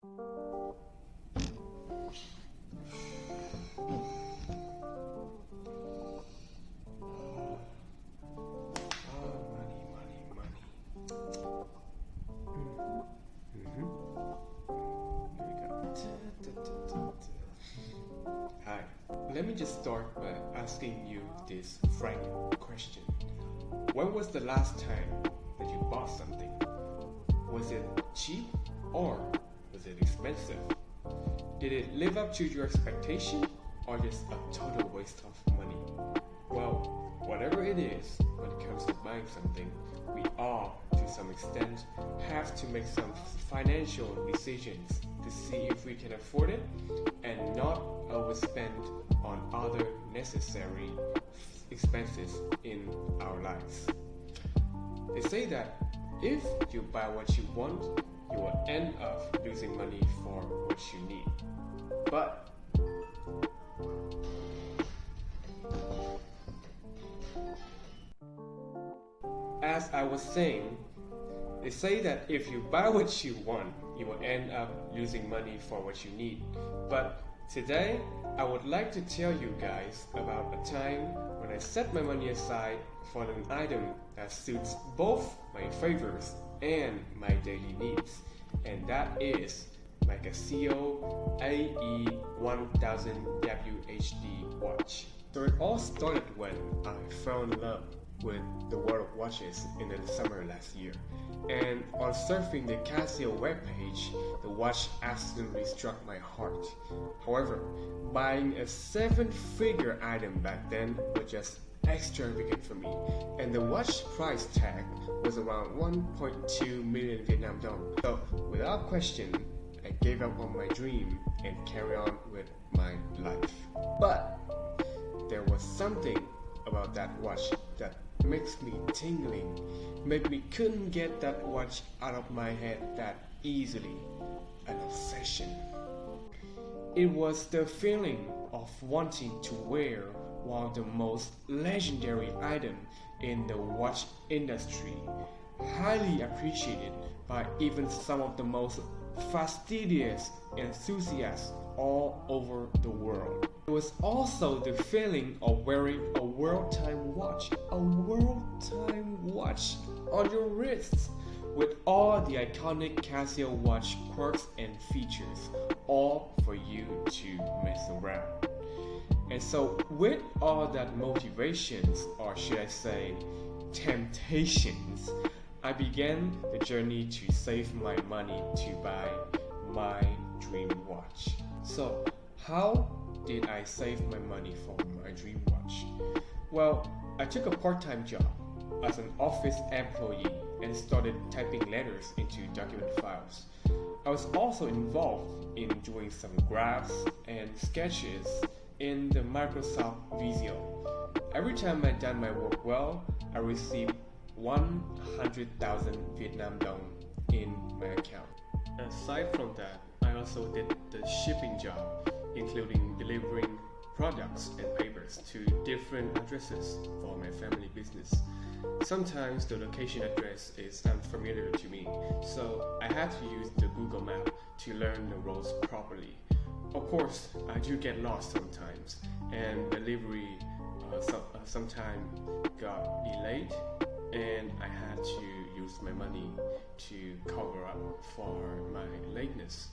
Hi, let me just start by asking you this frank question. When was the last time that you bought something? Was it cheap or was it expensive? Did it live up to your expectation or just a total waste of money? Well, whatever it is, when it comes to buying something, we all, to some extent, have to make some financial decisions to see if we can afford it and not overspend on other necessary expenses in our lives. They say that if you buy what you want, you will end up losing money for what you need. But as I was saying, they say that if you buy what you want, you will end up losing money for what you need. But today, I would like to tell you guys about a time when I set my money aside for an item that suits both my favors and my daily needs. And that is my Casio AE1000 WHD watch. So it all started when I fell in love with the world of watches in the summer last year. And on surfing the Casio webpage, the watch absolutely struck my heart. However, buying a seven-figure item back then was just extravagant for me, and the watch price tag was around 1.2 million Vietnam dong. So, without question, I gave up on my dream and carried on with my life. But there was something about that watch that makes me tingling, made me couldn't get that watch out of my head that easily. An obsession. It was the feeling of wanting to wear one of the most legendary items in the watch industry, highly appreciated by even some of the most fastidious enthusiasts all over the world. It was also the feeling of wearing a world time watch on your wrists, with all the iconic Casio watch quirks and features, all for you to mess around. And so, with all that motivations, or should I say, temptations, I began the journey to save my money to buy my dream watch. So, how did I save my money for my dream watch? Well, I took a part-time job as an office employee and started typing letters into document files. I was also involved in doing some graphs and sketches in the Microsoft Visio. Every time I done my work well, I received 100,000 Vietnam dong in my account. Aside from that, I also did the shipping job, including delivering products and papers to different addresses for my family business. Sometimes the location address is unfamiliar to me, so I had to use the Google map to learn the roads properly. Of course, I do get lost sometimes, and delivery sometimes got delayed, and I had to use my money to cover up for my lateness,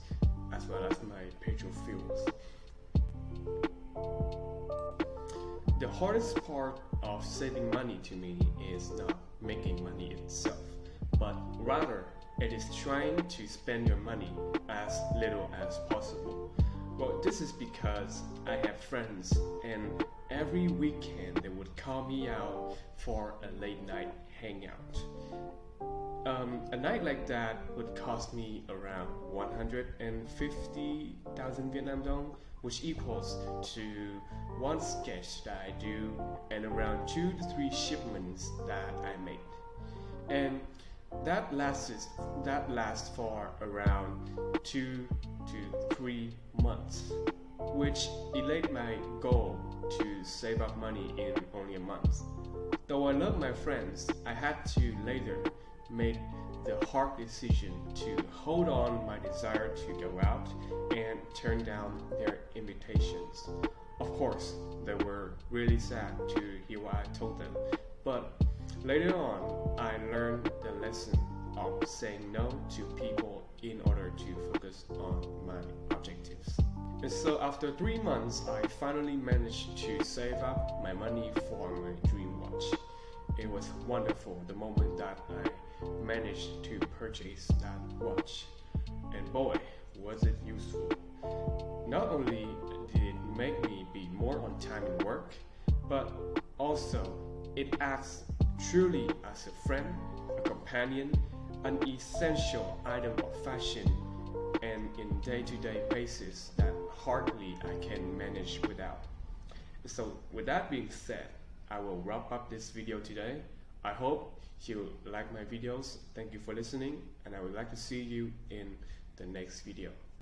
as well as my petrol fuels. The hardest part of saving money to me is not making money itself, but rather it is trying to spend your money as little as possible. Well, this is because I have friends, and every weekend they would call me out for a late night hangout. A night like that would cost me around 150,000 Vietnam dong, which equals to one sketch that I do and around 2 to 3 shipments that I make. And that lasts for around 2 to 3 months, which delayed my goal to save up money in only a month. Though I love my friends, I had to later made the hard decision to hold on my desire to go out and turn down their invitations. Of course, they were really sad to hear what I told them, but later on, I learned the lesson of saying no to people in order to focus on my objectives. And so after 3 months, I finally managed to save up my money for my dream watch. It was wonderful the moment that I managed to purchase that watch. And boy, was it useful. Not only did it make me be more on time in work, but also it acts truly as a friend, a companion, an essential item of fashion and in day-to-day basis that hardly I can manage without. So with that being said, I will wrap up this video today. I hope you like my videos. Thank you for listening, and I would like to see you in the next video.